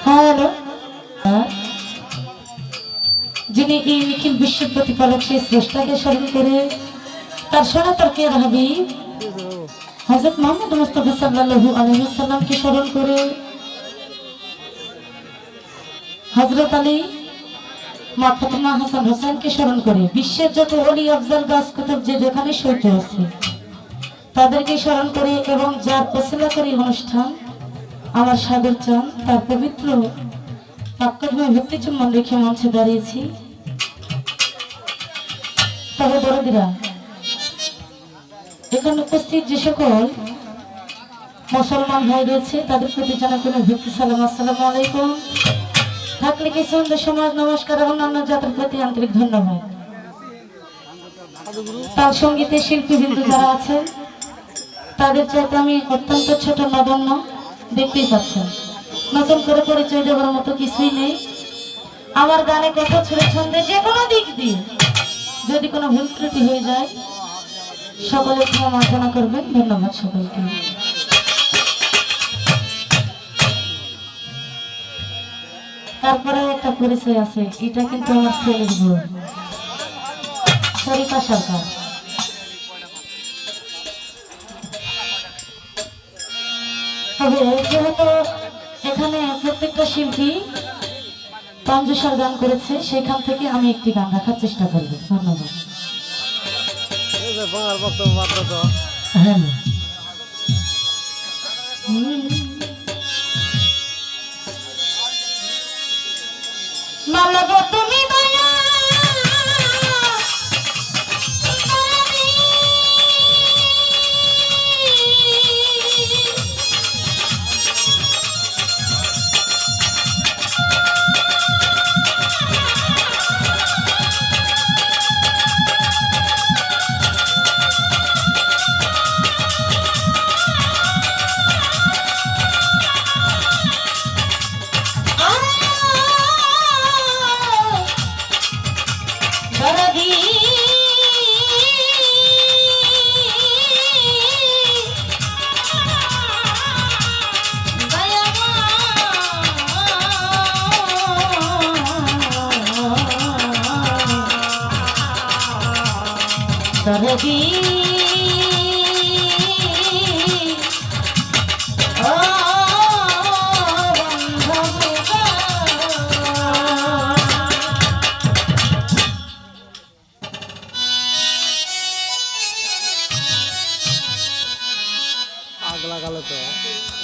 Hello, যিনি এই নিখিল বিশ্ব প্রতিপালক সেই স্রষ্টাকে স্মরণ করে তার সনাতনকে হাবিব হযরত মুহাম্মদ মুস্তাফা সাল্লাল্লাহু আলাইহি ওয়াসাল্লামকে স্মরণ করে হযরত আলী মা ফাতেমা হাসান হোসেনকে স্মরণ করে বিশ্বের যত ওলি আফজাল গাছ কুতুব যে যেখানে শহীদ আছে তাদেরকে স্মরণ করে এবং যার ওসিলা করে অনুষ্ঠান আমার সাগর চান তার পবিত্র পাক্কাভাবে ভক্তি চুম্বন রেখে মঞ্চে দাঁড়িয়েছি। তবে বড়দিরা, এখানে উপস্থিত যে সকল মুসলমান ভাই রয়েছে তাদের প্রতি জানাই কোনো ভক্তি সালাম, আসসালামু আলাইকুম। থাকলে কি সুন্দর সমাজ নমস্কার এবং অন্যান্য জাতির প্রতি আন্তরিক ধন্যবাদ। তার সঙ্গীতের শিল্পীবৃন্দ যারা আছেন তাদের চাইতে আমি অত্যন্ত ছোট নগণ্য, দেখতেই পাচ্ছেন। নতুন করে পরিচয় দেওয়ার মতো কিছুই নেই। আমার গানে কথা ছড়ে ছন্দে যে কোনো দিক দিয়ে যদি কোনো ভুল ত্রুটি হয়ে যায় সকলে ক্ষমা মার্জনা করবেন। ধন্যবাদ সকলকে। তারপরে একটা পরিচয় আছে, এটা কিন্তু আমার ছেলের বউ শরীফা সরকার। তবে যেহেতু এখানে প্রত্যেকটা শিল্পী পঞ্চসার গান করেছে, সেখান থেকে আমি একটি গান রাখার চেষ্টা করব। ধন্যবাদ। হ্যাঁ, তুমি सरदी आग लगा लो तो